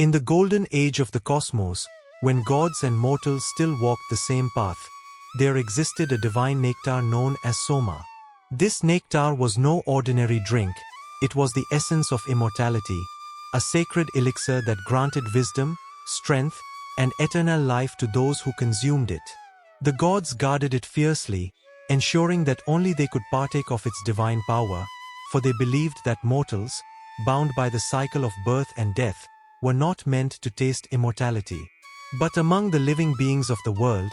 In the golden age of the cosmos, when gods and mortals still walked the same path, there existed a divine nectar known as Soma. This nectar was no ordinary drink, it was the essence of immortality, a sacred elixir that granted wisdom, strength, and eternal life to those who consumed it. The gods guarded it fiercely, ensuring that only they could partake of its divine power, for they believed that mortals, bound by the cycle of birth and death, were not meant to taste immortality. But among the living beings of the world,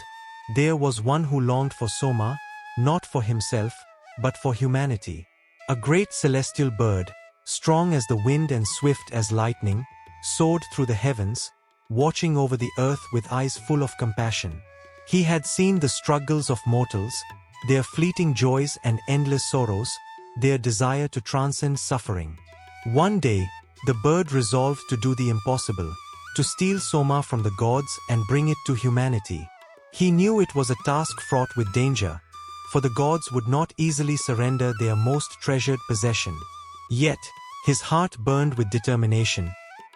there was one who longed for Soma, not for himself, but for humanity. A great celestial bird, strong as the wind and swift as lightning, soared through the heavens, watching over the earth with eyes full of compassion. He had seen the struggles of mortals, their fleeting joys and endless sorrows, their desire to transcend suffering. One day, the bird resolved to do the impossible, to steal Soma from the gods and bring it to humanity. He knew it was a task fraught with danger, for the gods would not easily surrender their most treasured possession. Yet, his heart burned with determination,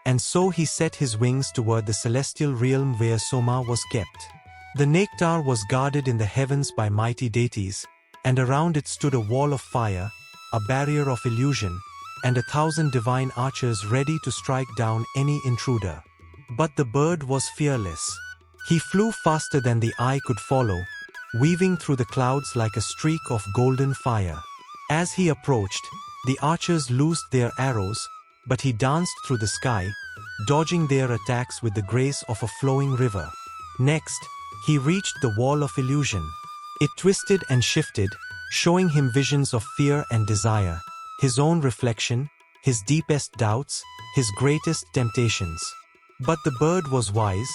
and so he set his wings toward the celestial realm where Soma was kept. The nectar was guarded in the heavens by mighty deities, and around it stood a wall of fire, a barrier of illusion, and 1,000 divine archers ready to strike down any intruder. But the bird was fearless. He flew faster than the eye could follow, weaving through the clouds like a streak of golden fire. As he approached, the archers loosed their arrows, but he danced through the sky, dodging their attacks with the grace of a flowing river. Next, he reached the wall of illusion. It twisted and shifted, showing him visions of fear and desire, his own reflection, his deepest doubts, his greatest temptations. But the bird was wise,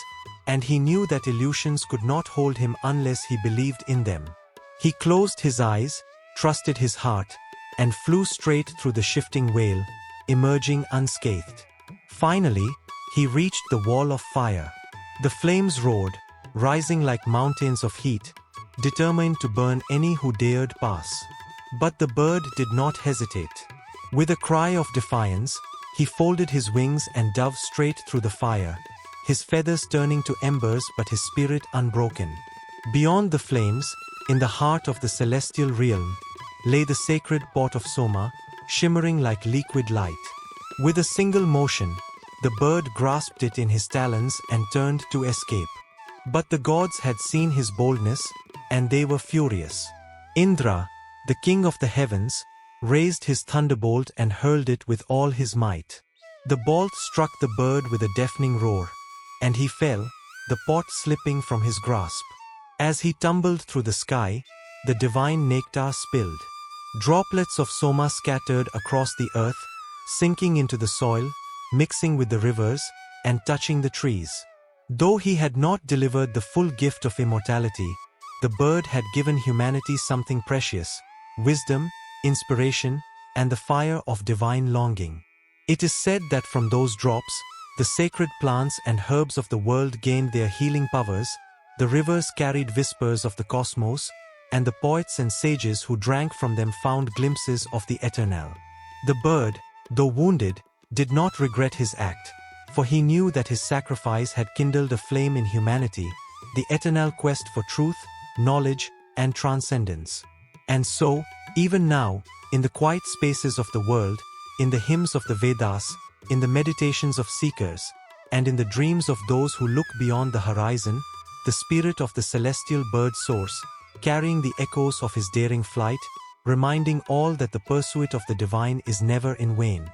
and he knew that illusions could not hold him unless he believed in them. He closed his eyes, trusted his heart, and flew straight through the shifting veil, emerging unscathed. Finally, he reached the wall of fire. The flames roared, rising like mountains of heat, determined to burn any who dared pass. But the bird did not hesitate. With a cry of defiance, he folded his wings and dove straight through the fire, his feathers turning to embers but his spirit unbroken. Beyond the flames, in the heart of the celestial realm, lay the sacred pot of Soma, shimmering like liquid light. With a single motion, the bird grasped it in his talons and turned to escape. But the gods had seen his boldness, and they were furious. Indra, the king of the heavens, raised his thunderbolt and hurled it with all his might. The bolt struck the bird with a deafening roar, and he fell, the pot slipping from his grasp. As he tumbled through the sky, the divine nectar spilled. Droplets of Soma scattered across the earth, sinking into the soil, mixing with the rivers, and touching the trees. Though he had not delivered the full gift of immortality, the bird had given humanity something precious: wisdom, inspiration, and the fire of divine longing. It is said that from those drops, the sacred plants and herbs of the world gained their healing powers, the rivers carried whispers of the cosmos, and the poets and sages who drank from them found glimpses of the eternal. The bird, though wounded, did not regret his act, for he knew that his sacrifice had kindled a flame in humanity, the eternal quest for truth, knowledge, and transcendence. And so, even now, in the quiet spaces of the world, in the hymns of the Vedas, in the meditations of seekers, and in the dreams of those who look beyond the horizon, the spirit of the celestial bird soars, carrying the echoes of his daring flight, reminding all that the pursuit of the divine is never in vain.